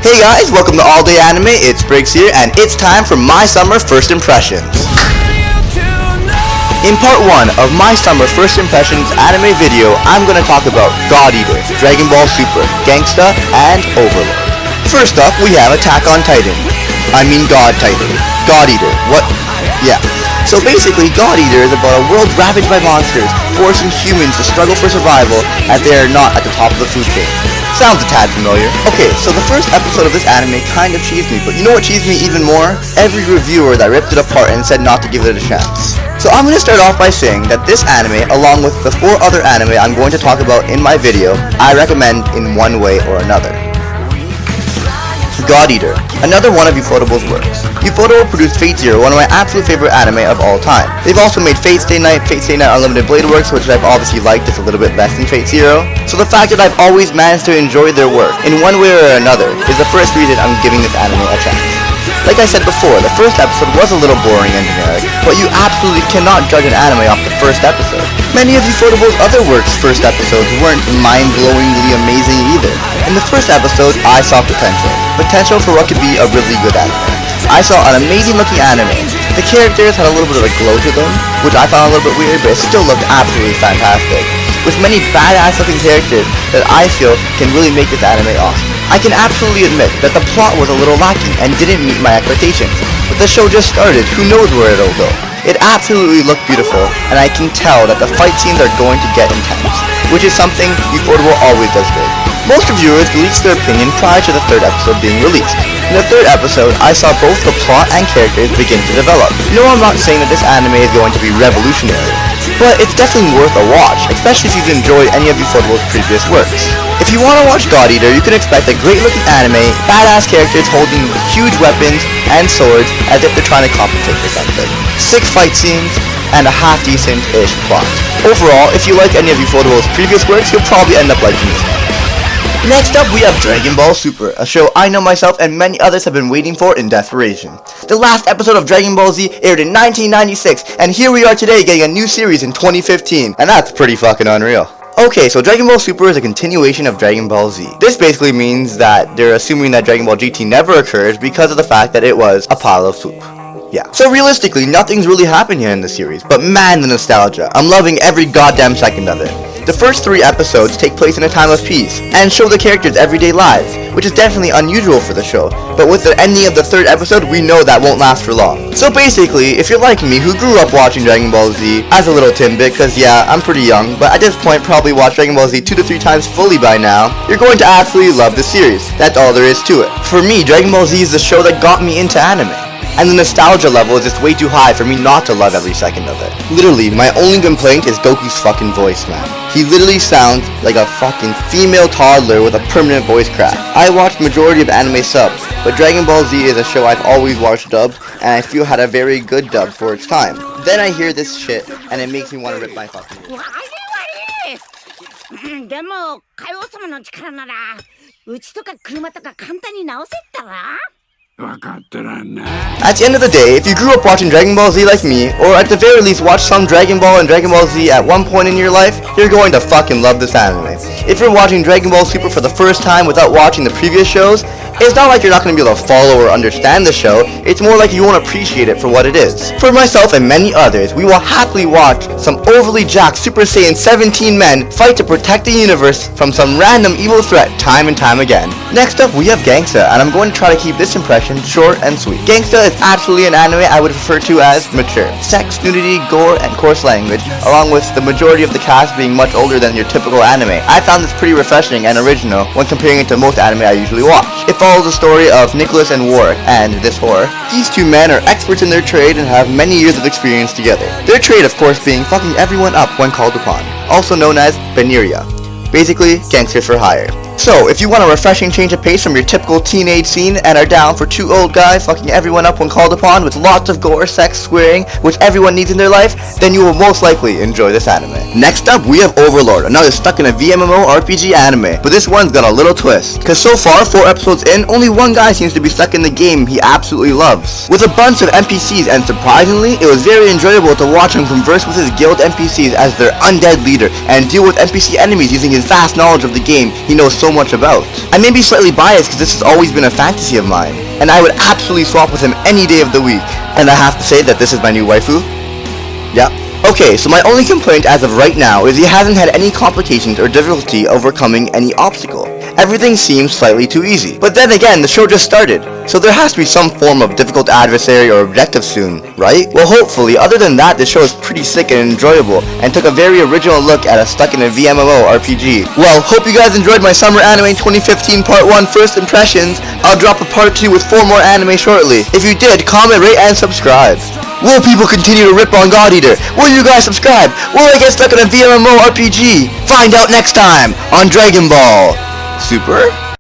Hey guys, welcome to All Day Anime, it's Briggs here, and it's time for my summer first impressions. In part 1 of my summer first impressions anime video, I'm going to talk about God Eater, Dragon Ball Super, Gangster, and Overlord. First up, we have Attack on Titan. God Titan. God Eater. What? Yeah. So basically, God Eater is about a world ravaged by monsters, forcing humans to struggle for survival as they are not at the top of the food chain. Sounds a tad familiar. Okay, so the first episode of this anime kind of cheesed me, but you know what cheesed me even more? Every reviewer that ripped it apart and said not to give it a chance. So I'm going to start off by saying that this anime, along with the 4 other anime I'm going to talk about in my video, I recommend in one way or another. God Eater, another one of Ufotable's works. Ufotable produced Fate Zero, one of my absolute favorite anime of all time. They've also made Fate Stay Night Unlimited Blade Works, which I've obviously liked just a little bit less than Fate Zero. So the fact that I've always managed to enjoy their work, in one way or another, is the first reason I'm giving this anime a chance. Like I said before, the first episode was a little boring and generic, but you absolutely cannot judge an anime off the first episode. Many of Ufotable's other works' first episodes weren't mind-blowingly amazing either. In the first episode, I saw potential for what could be a really good anime. I saw an amazing-looking anime. The characters had a little bit of a glow to them, which I found a little bit weird, but it still looked absolutely fantastic. With many badass-looking characters that I feel can really make this anime awesome. I can absolutely admit that the plot was a little lacking and didn't meet my expectations, but the show just started, who knows where it'll go. It absolutely looked beautiful, and I can tell that the fight scenes are going to get intense, which is something Ufotable always does good. Most reviewers released their opinion prior to the 3rd episode being released. In the 3rd episode, I saw both the plot and characters begin to develop. No, I'm not saying that this anime is going to be revolutionary, but it's definitely worth a watch, especially if you've enjoyed any of Ufotable's previous works. If you want to watch God Eater, you can expect a great-looking anime, badass characters holding huge weapons and swords as if they're trying to compensate for something. 6 fight scenes, and a half-decent-ish plot. Overall, if you like any of Ufotable's previous works, you'll probably end up liking this one. Next up, we have Dragon Ball Super, a show I know myself and many others have been waiting for in desperation. The last episode of Dragon Ball Z aired in 1996, and here we are today getting a new series in 2015, and that's pretty fucking unreal. Okay, so Dragon Ball Super is a continuation of Dragon Ball Z. This basically means that they're assuming that Dragon Ball GT never occurred because of the fact that it was a pile of soup. Yeah. So realistically, nothing's really happened here in the series, but man, the nostalgia. I'm loving every goddamn second of it. The first 3 episodes take place in a time of peace, and show the characters' everyday lives, which is definitely unusual for the show, but with the ending of the 3rd episode, we know that won't last for long. So basically, if you're like me, who grew up watching Dragon Ball Z as a little Timbit, cause yeah, I'm pretty young, but at this point probably watched Dragon Ball Z 2 to 3 times fully by now, you're going to absolutely love the series. That's all there is to it. For me, Dragon Ball Z is the show that got me into anime. And the nostalgia level is just way too high for me not to love every second of it. Literally, my only complaint is Goku's fucking voice, man. He literally sounds like a fucking female toddler with a permanent voice crack. I watched majority of anime subs, but Dragon Ball Z is a show I've always watched dubbed, and I feel had a very good dub for its time. Then I hear this shit, and it makes me want to rip my fucking ears. でも、海王様の力なら、うちとか車とか簡単に直せったら At the end of the day, if you grew up watching Dragon Ball Z like me, or at the very least watched some Dragon Ball and Dragon Ball Z at one point in your life, you're going to fucking love this anime. If you're watching Dragon Ball Super for the first time without watching the previous shows, it's not like you're not going to be able to follow or understand the show, it's more like you won't appreciate it for what it is. For myself and many others, we will happily watch some overly jacked Super Saiyan 17 men fight to protect the universe from some random evil threat time and time again. Next up, we have Gangster, and I'm going to try to keep this impression short and sweet. Gangsta is absolutely an anime I would refer to as mature. Sex, nudity, gore, and coarse language, along with the majority of the cast being much older than your typical anime. I found this pretty refreshing and original when comparing it to most anime I usually watch. It follows the story of Nicholas and Warwick, and this whore. These 2 men are experts in their trade and have many years of experience together. Their trade, of course, being fucking everyone up when called upon, also known as Veneria. Basically, gangsters for hire. So, if you want a refreshing change of pace from your typical teenage scene and are down for 2 old guys fucking everyone up when called upon with lots of gore, sex, swearing, which everyone needs in their life, then you will most likely enjoy this anime. Next up, we have Overlord, another stuck in a VMMO RPG anime, but this one's got a little twist. Cause so far, 4 episodes in, only one guy seems to be stuck in the game he absolutely loves, with a bunch of NPCs, and surprisingly, it was very enjoyable to watch him converse with his guild NPCs as their undead leader, and deal with NPC enemies using his vast knowledge of the game. He knows so much about. I may be slightly biased because this has always been a fantasy of mine, and I would absolutely swap with him any day of the week. And I have to say that this is my new waifu. Yeah. Okay, so my only complaint as of right now is he hasn't had any complications or difficulty overcoming any obstacle. Everything seems slightly too easy. But then again, the show just started, so there has to be some form of difficult adversary or objective soon, right? Well, hopefully. Other than that, the show is pretty sick and enjoyable, and took a very original look at a stuck in a VMMO RPG. Well, hope you guys enjoyed my Summer Anime 2015 Part 1 First Impressions. I'll drop a Part 2 with 4 more anime shortly. If you did, comment, rate, and subscribe. Will people continue to rip on God Eater? Will you guys subscribe? Will I get stuck in a VMMO RPG? Find out next time on Dragon Ball Super